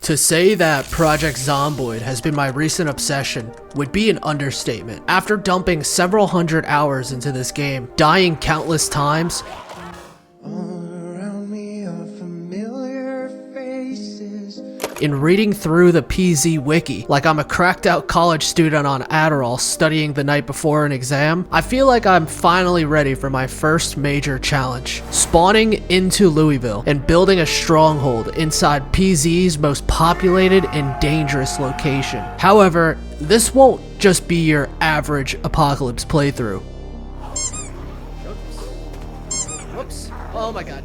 To say that Project Zomboid has been my recent obsession would be an understatement. After dumping several hundred hours into this game, dying countless times, in reading through the PZ wiki like I'm a cracked out college student on Adderall studying the night before an exam, I feel like I'm finally ready for my first major challenge. Spawning into Louisville and building a stronghold inside PZ's most populated and dangerous location. However, this won't just be your average apocalypse playthrough. Whoops. Oh my god.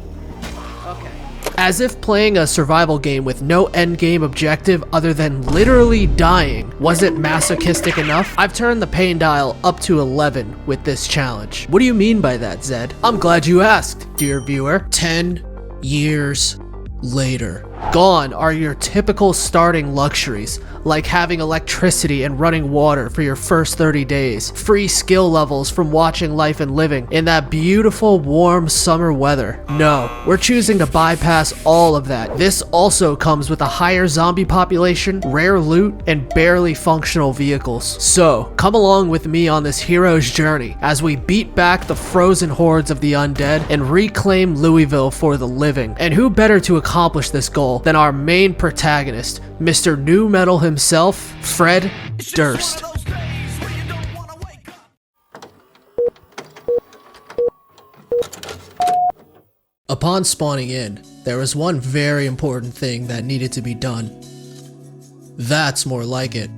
Okay. As if playing a survival game with no endgame objective other than literally dying wasn't masochistic enough, I've turned the pain dial up to 11 with this challenge. What do you mean by that, Zed? I'm glad you asked, dear viewer. 10 years later. Gone are your typical starting luxuries, like having electricity and running water for your first 30 days, free skill levels from watching Life and Living in that beautiful warm summer weather. No, we're choosing to bypass all of that. This also comes with a higher zombie population, rare loot, and barely functional vehicles. So, come along with me on this hero's journey as we beat back the frozen hordes of the undead and reclaim Louisville for the living. And who better to accomplish this goal than our main protagonist, Mr. New Metal himself, Fred Durst. Upon spawning in, there was one very important thing that needed to be done. That's more like it.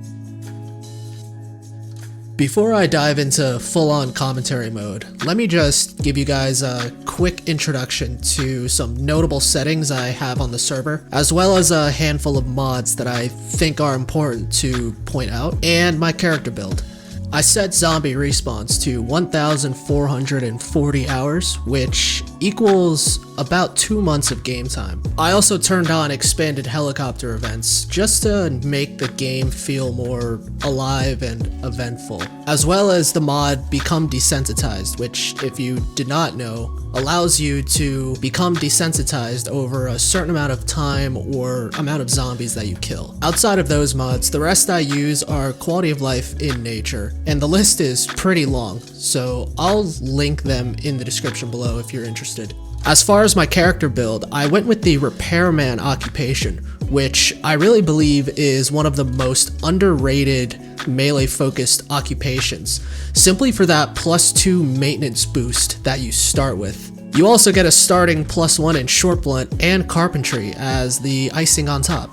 Before I dive into full-on commentary mode, let me just give you guys a quick introduction to some notable settings I have on the server, as well as a handful of mods that I think are important to point out, and my character build. I set zombie respawns to 1,440 hours, which equals about 2 months of game time. I also turned on expanded helicopter events just to make the game feel more alive and eventful, as well as the mod Become Desensitized, which, if you did not know, allows you to become desensitized over a certain amount of time or amount of zombies that you kill. Outside of those mods, the rest I use are quality of life in nature, and the list is pretty long, so I'll link them in the description below if you're interested. As far as my character build, I went with the repairman occupation, which I really believe is one of the most underrated melee-focused occupations, simply for that +2 maintenance boost that you start with. You also get a starting +1 in short blunt and carpentry as the icing on top.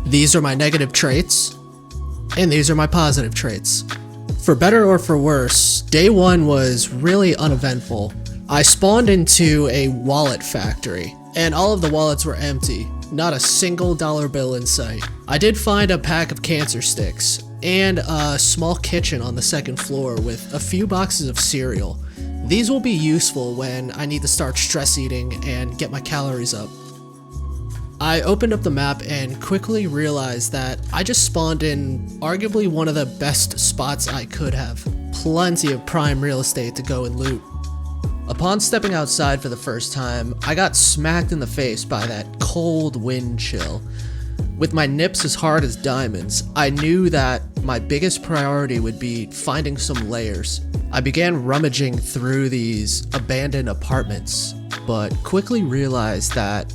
These are my negative traits, and these are my positive traits. For better or for worse, day one was really uneventful. I spawned into a wallet factory, and all of the wallets were empty, not a single dollar bill in sight. I did find a pack of cancer sticks, and a small kitchen on the second floor with a few boxes of cereal. These will be useful when I need to start stress eating and get my calories up. I opened up the map and quickly realized that I just spawned in arguably one of the best spots I could have. Plenty of prime real estate to go and loot. Upon stepping outside for the first time, I got smacked in the face by that cold wind chill. With my nips as hard as diamonds, I knew that my biggest priority would be finding some layers. I began rummaging through these abandoned apartments, but quickly realized that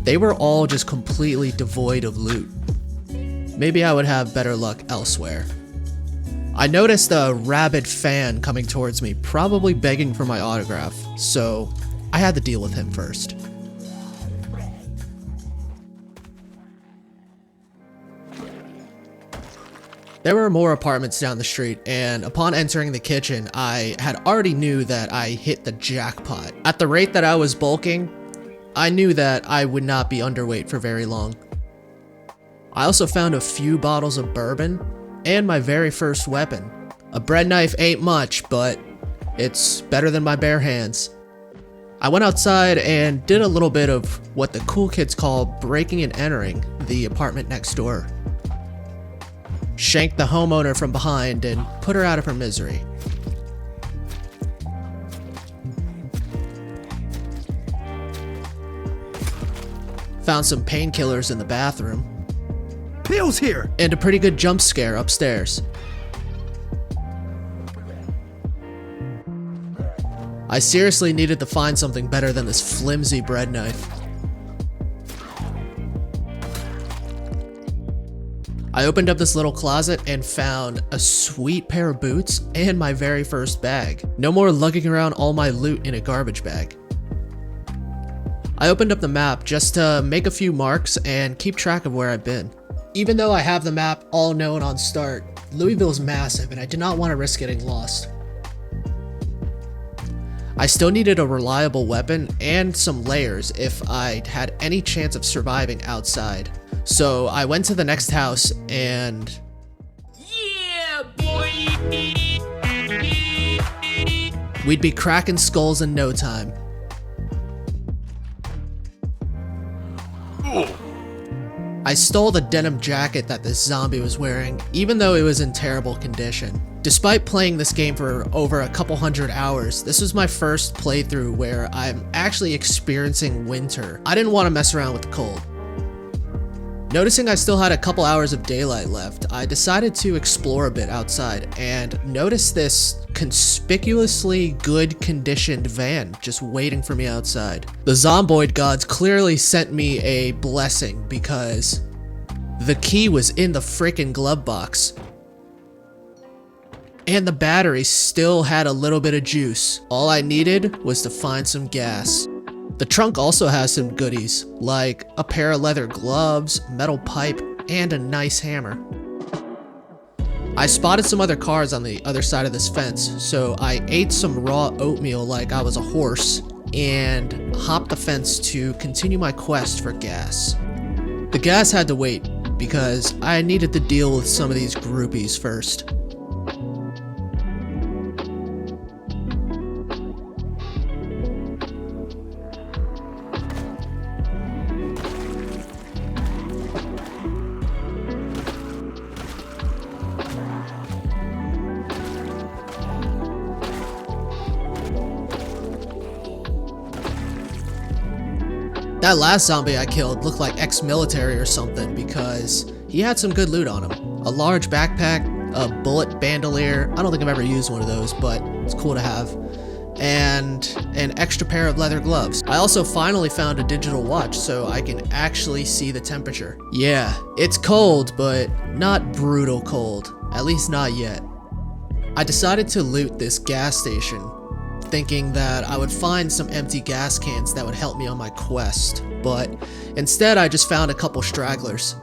they were all just completely devoid of loot. Maybe I would have better luck elsewhere. I noticed a rabid fan coming towards me, probably begging for my autograph, so I had to deal with him first. There were more apartments down the street, and upon entering the kitchen, I had already knew that I hit the jackpot. At the rate that I was bulking, I knew that I would not be underweight for very long. I also found a few bottles of bourbon, and my very first weapon. A bread knife ain't much, but it's better than my bare hands. I went outside and did a little bit of what the cool kids call breaking and entering the apartment next door. Shanked the homeowner from behind and put her out of her misery. Found some painkillers in the bathroom. Pills here! And a pretty good jump scare upstairs. I seriously needed to find something better than this flimsy bread knife. I opened up this little closet and found a sweet pair of boots and my very first bag. No more lugging around all my loot in a garbage bag. I opened up the map just to make a few marks and keep track of where I've been. Even though I have the map all known on start, Louisville is massive and I did not want to risk getting lost. I still needed a reliable weapon and some layers if I had any chance of surviving outside. So I went to the next house and... yeah, boy! We'd be cracking skulls in no time. I stole the denim jacket that this zombie was wearing, even though it was in terrible condition. Despite playing this game for over a couple hundred hours, this was my first playthrough where I'm actually experiencing winter. I didn't want to mess around with the cold. Noticing I still had a couple hours of daylight left, I decided to explore a bit outside and noticed this conspicuously good conditioned van just waiting for me outside. The Zomboid gods clearly sent me a blessing because the key was in the freaking glove box. And the battery still had a little bit of juice. All I needed was to find some gas. The trunk also has some goodies, like a pair of leather gloves, metal pipe, and a nice hammer. I spotted some other cars on the other side of this fence, so I ate some raw oatmeal like I was a horse, and hopped the fence to continue my quest for gas. The gas had to wait, because I needed to deal with some of these groupies first. That last zombie I killed looked like ex-military or something because he had some good loot on him. A large backpack, a bullet bandolier, I don't think I've ever used one of those, but it's cool to have, and an extra pair of leather gloves. I also finally found a digital watch so I can actually see the temperature. Yeah, it's cold, but not brutal cold, at least not yet. I decided to loot this gas station, thinking that I would find some empty gas cans that would help me on my quest, but instead I just found a couple stragglers.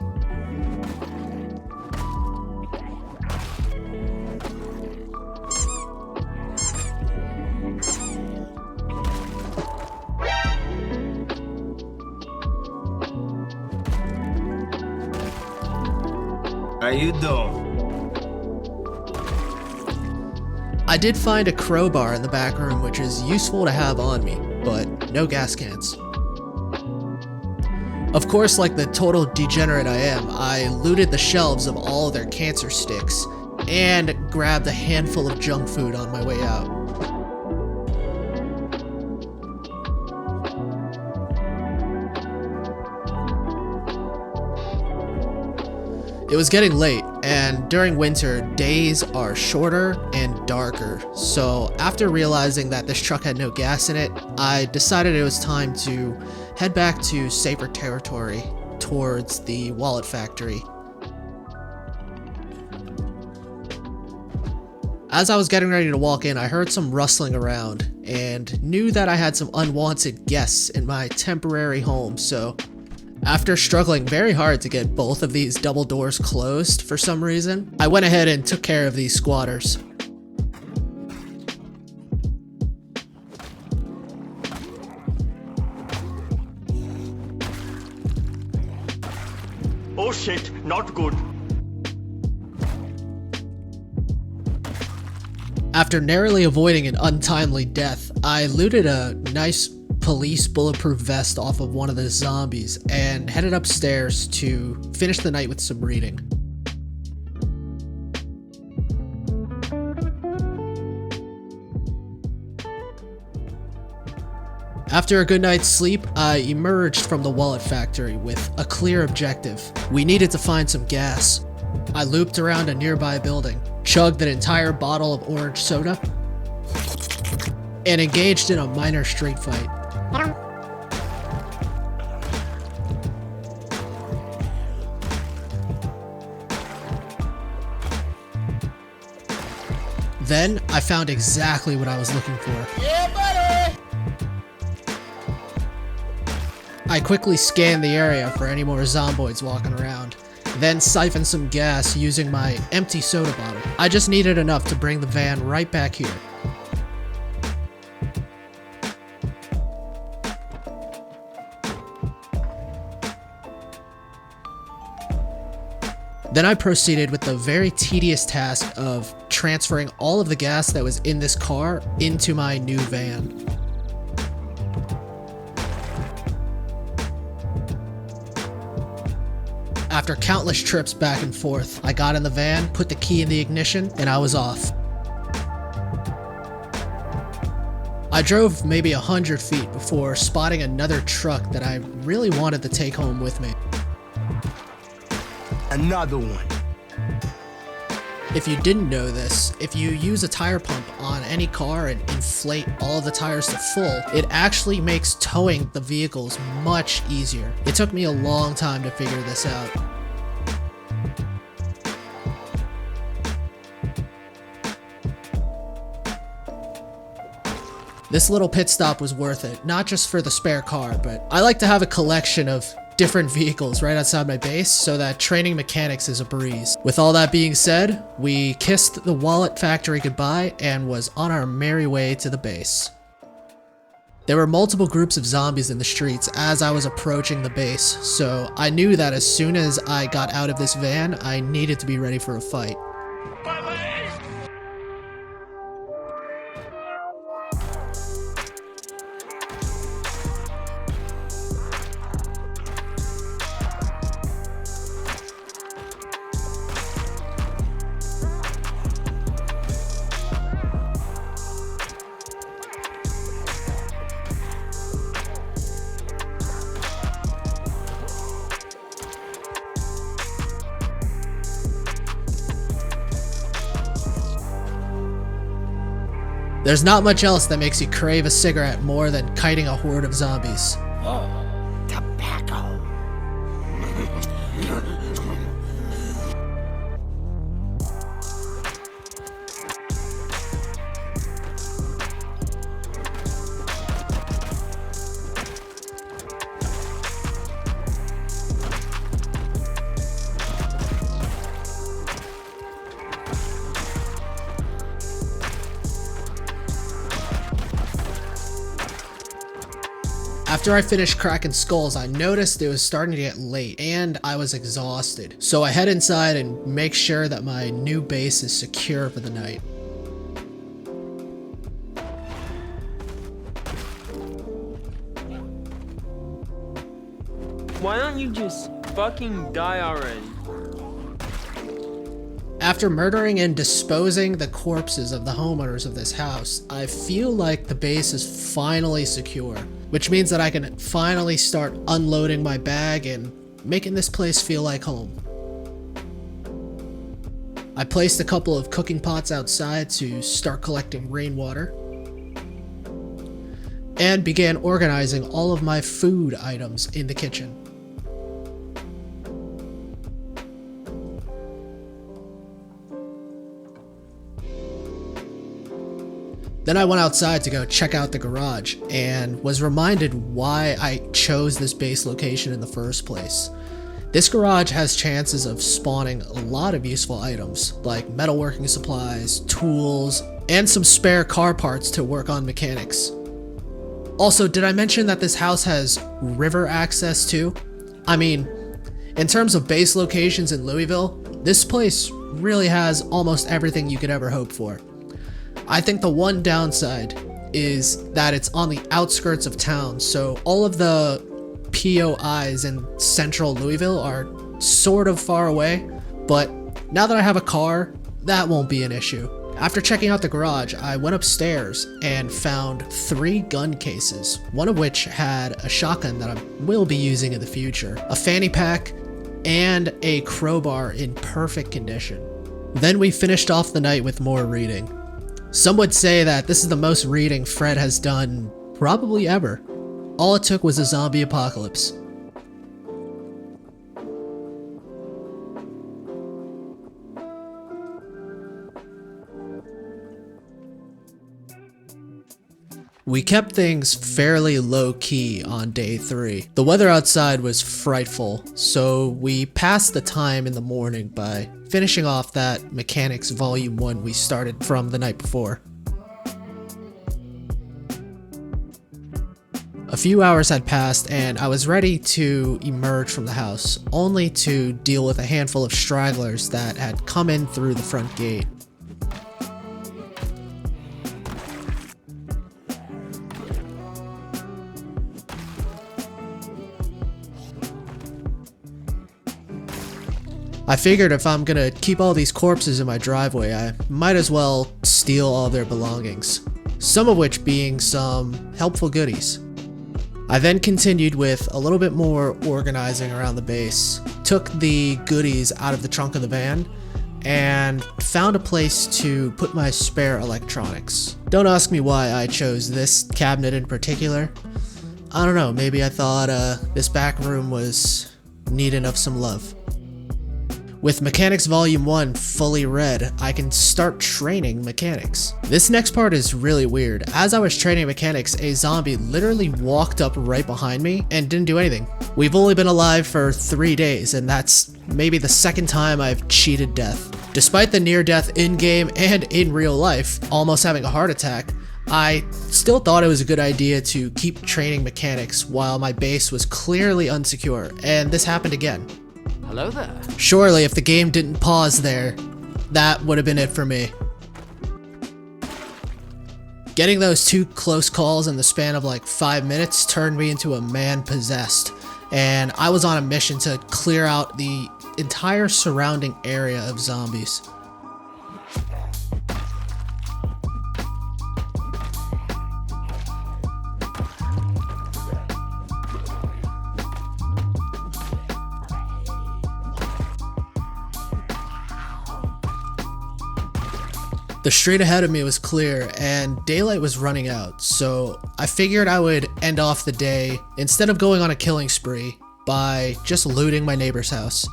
How you doing? I did find a crowbar in the back room, which is useful to have on me, but no gas cans. Of course, like the total degenerate I am, I looted the shelves of all their cancer sticks and grabbed a handful of junk food on my way out. It was getting late, and during winter, days are shorter and darker, so after realizing that this truck had no gas in it, I decided it was time to head back to safer territory towards the wallet factory. As I was getting ready to walk in, I heard some rustling around and knew that I had some unwanted guests in my temporary home, so after struggling very hard to get both of these double doors closed for some reason, I went ahead and took care of these squatters. Oh shit, not good. After narrowly avoiding an untimely death, I looted a nice police bulletproof vest off of one of the zombies and headed upstairs to finish the night with some reading. After a good night's sleep, I emerged from the wallet factory with a clear objective. We needed to find some gas. I looped around a nearby building, chugged an entire bottle of orange soda, and engaged in a minor street fight. Then, I found exactly what I was looking for. Yeah, buddy! I quickly scanned the area for any more zomboids walking around, then siphoned some gas using my empty soda bottle. I just needed enough to bring the van right back here. Then I proceeded with the very tedious task of transferring all of the gas that was in this car into my new van. After countless trips back and forth, I got in the van, put the key in the ignition, and I was off. I drove maybe 100 feet before spotting another truck that I really wanted to take home with me. Another one. If you didn't know this, if you use a tire pump on any car and inflate all of the tires to full, it actually makes towing the vehicles much easier. It took me a long time to figure this out. This little pit stop was worth it, not just for the spare car, but I like to have a collection of different vehicles right outside my base so that training mechanics is a breeze. With all that being said, we kissed the wallet factory goodbye and was on our merry way to the base. There were multiple groups of zombies in the streets as I was approaching the base, so I knew that as soon as I got out of this van, I needed to be ready for a fight. There's not much else that makes you crave a cigarette more than kiting a horde of zombies. Tobacco. After I finished cracking skulls, I noticed it was starting to get late and I was exhausted. So I head inside and make sure that my new base is secure for the night. Why don't you just fucking die already? After murdering and disposing the corpses of the homeowners of this house, I feel like the base is finally secure, which means that I can finally start unloading my bag and making this place feel like home. I placed a couple of cooking pots outside to start collecting rainwater, and began organizing all of my food items in the kitchen. Then I went outside to go check out the garage and was reminded why I chose this base location in the first place. This garage has chances of spawning a lot of useful items like metalworking supplies, tools, and some spare car parts to work on mechanics. Also, did I mention that this house has river access too? I mean, in terms of base locations in Louisville, this place really has almost everything you could ever hope for. I think the one downside is that it's on the outskirts of town, so all of the POIs in central Louisville are sort of far away, but now that I have a car, that won't be an issue. After checking out the garage, I went upstairs and found 3 gun cases, one of which had a shotgun that I will be using in the future, a fanny pack, and a crowbar in perfect condition. Then we finished off the night with more reading. Some would say that this is the most reading Fred has done probably ever. All it took was a zombie apocalypse. We kept things fairly low-key on day 3. The weather outside was frightful, so we passed the time in the morning by finishing off that Mechanics Volume 1 we started from the night before. A few hours had passed and I was ready to emerge from the house, only to deal with a handful of stragglers that had come in through the front gate. I figured if I'm gonna keep all these corpses in my driveway, I might as well steal all their belongings, some of which being some helpful goodies. I then continued with a little bit more organizing around the base, took the goodies out of the trunk of the van, and found a place to put my spare electronics. Don't ask me why I chose this cabinet in particular. I don't know, maybe I thought this back room was needing of some love. With Mechanics Volume 1 fully read, I can start training mechanics. This next part is really weird. As I was training mechanics, a zombie literally walked up right behind me and didn't do anything. We've only been alive for 3 days, and that's maybe the second time I've cheated death. Despite the near death in-game and in real life, almost having a heart attack, I still thought it was a good idea to keep training mechanics while my base was clearly unsecure, and this happened again. Hello there. Surely, if the game didn't pause there, that would have been it for me. Getting those 2 close calls in the span of like 5 minutes turned me into a man possessed, and I was on a mission to clear out the entire surrounding area of zombies. The street ahead of me was clear and daylight was running out, so I figured I would end off the day, instead of going on a killing spree, by just looting my neighbor's house.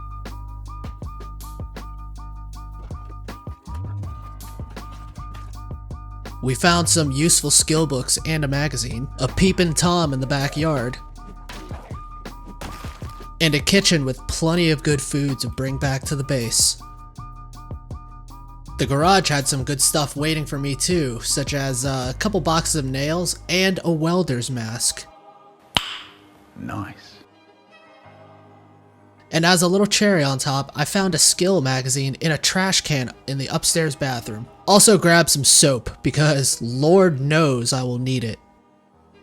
We found some useful skill books and a magazine, a peepin' Tom in the backyard, and a kitchen with plenty of good food to bring back to the base. The garage had some good stuff waiting for me too, such as a couple boxes of nails and a welder's mask. Nice. And as a little cherry on top, I found a skill magazine in a trash can in the upstairs bathroom. Also grabbed some soap, because Lord knows I will need it.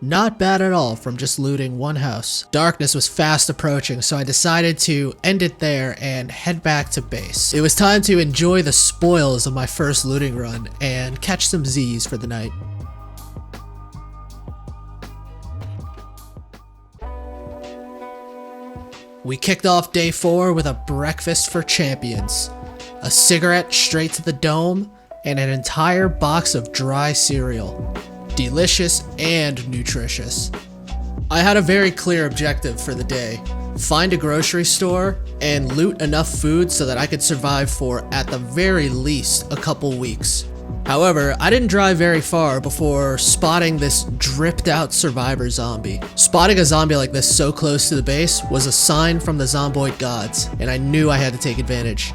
Not bad at all from just looting one house. Darkness was fast approaching, so I decided to end it there and head back to base. It was time to enjoy the spoils of my first looting run and catch some Z's for the night. We kicked off day 4 with a breakfast for champions. A cigarette straight to the dome, and an entire box of dry cereal. Delicious and nutritious. I had a very clear objective for the day. Find a grocery store and loot enough food so that I could survive for, at the very least, a couple weeks. However, I didn't drive very far before spotting this dripped out survivor zombie. Spotting a zombie like this so close to the base was a sign from the Zomboid gods, and I knew I had to take advantage.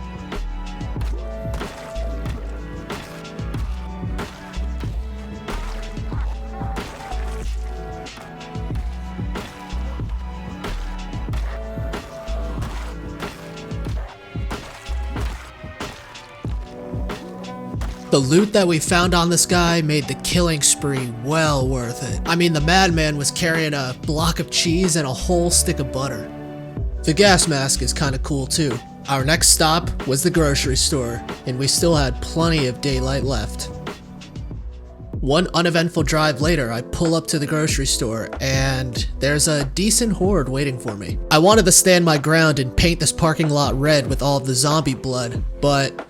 The loot that we found on this guy made the killing spree well worth it. I mean, the madman was carrying a block of cheese and a whole stick of butter. The gas mask is kinda cool too. Our next stop was the grocery store, and we still had plenty of daylight left. One uneventful drive later, I pull up to the grocery store, and there's a decent horde waiting for me. I wanted to stand my ground and paint this parking lot red with all of the zombie blood, but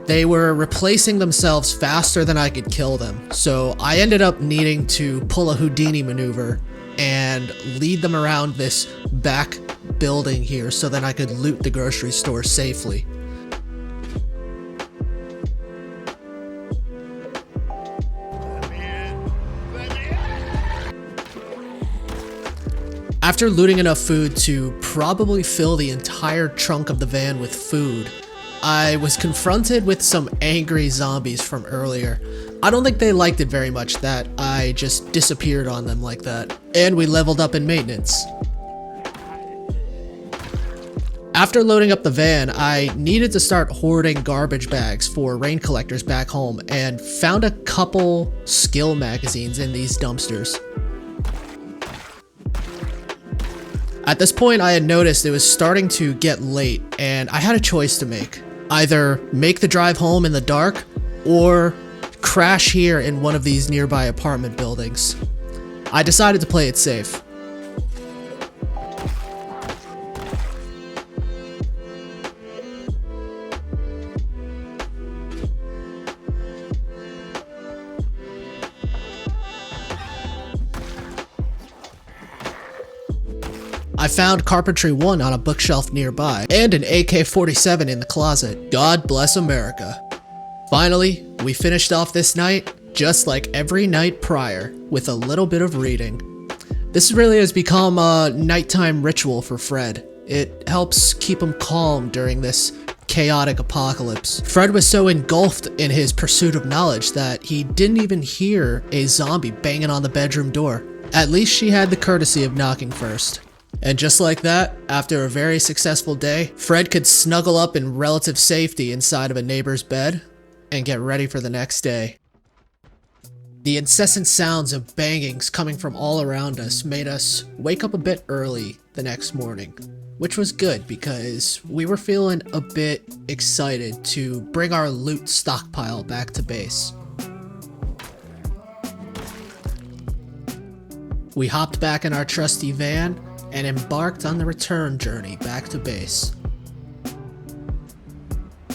they were replacing themselves faster than I could kill them, so I ended up needing to pull a Houdini maneuver and lead them around this back building here so that I could loot the grocery store safely. After looting enough food to probably fill the entire trunk of the van with food, I was confronted with some angry zombies from earlier. I don't think they liked it very much that I just disappeared on them like that, and we leveled up in maintenance. After loading up the van, I needed to start hoarding garbage bags for rain collectors back home and found a couple skill magazines in these dumpsters. At this point, I had noticed it was starting to get late, and I had a choice to make. Either make the drive home in the dark, or crash here in one of these nearby apartment buildings. I decided to play it safe. I found Carpentry 1 on a bookshelf nearby, and an AK-47 in the closet. God bless America. Finally, we finished off this night, just like every night prior, with a little bit of reading. This really has become a nighttime ritual for Fred. It helps keep him calm during this chaotic apocalypse. Fred was so engulfed in his pursuit of knowledge that he didn't even hear a zombie banging on the bedroom door. At least she had the courtesy of knocking first. And just like that, after a very successful day, Fred could snuggle up in relative safety inside of a neighbor's bed and get ready for the next day. The incessant sounds of bangings coming from all around us made us wake up a bit early the next morning, which was good because we were feeling a bit excited to bring our loot stockpile back to base. We hopped back in our trusty van and embarked on the return journey back to base.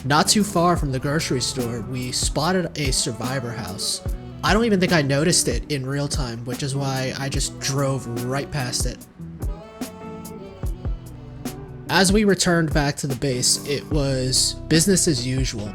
Not too far from the grocery store, we spotted a survivor house. I don't even think I noticed it in real time, which is why I just drove right past it. As we returned back to the base, it was business as usual.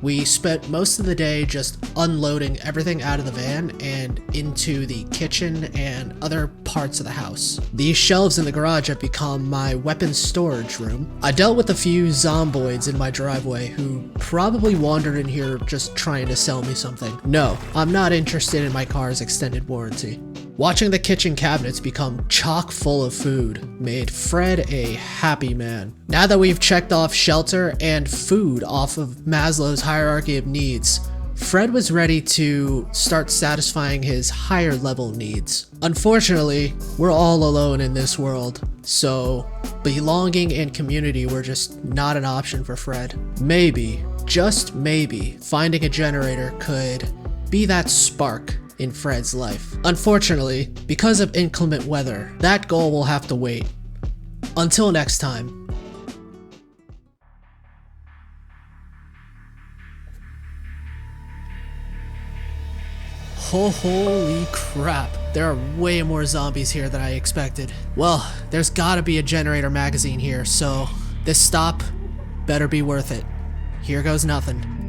We spent most of the day just unloading everything out of the van and into the kitchen and other parts of the house. These shelves in the garage have become my weapons storage room. I dealt with a few zomboids in my driveway who probably wandered in here just trying to sell me something. No, I'm not interested in my car's extended warranty. Watching the kitchen cabinets become chock full of food made Fred a happy man. Now that we've checked off shelter and food off of Maslow's hierarchy of needs, Fred was ready to start satisfying his higher level needs. Unfortunately, we're all alone in this world, so belonging and community were just not an option for Fred. Maybe, just maybe, finding a generator could be that spark in Fred's life. Unfortunately, because of inclement weather, that goal will have to wait. Until next time. Holy crap, there are way more zombies here than I expected. Well, there's gotta be a generator magazine here, so this stop better be worth it. Here goes nothing.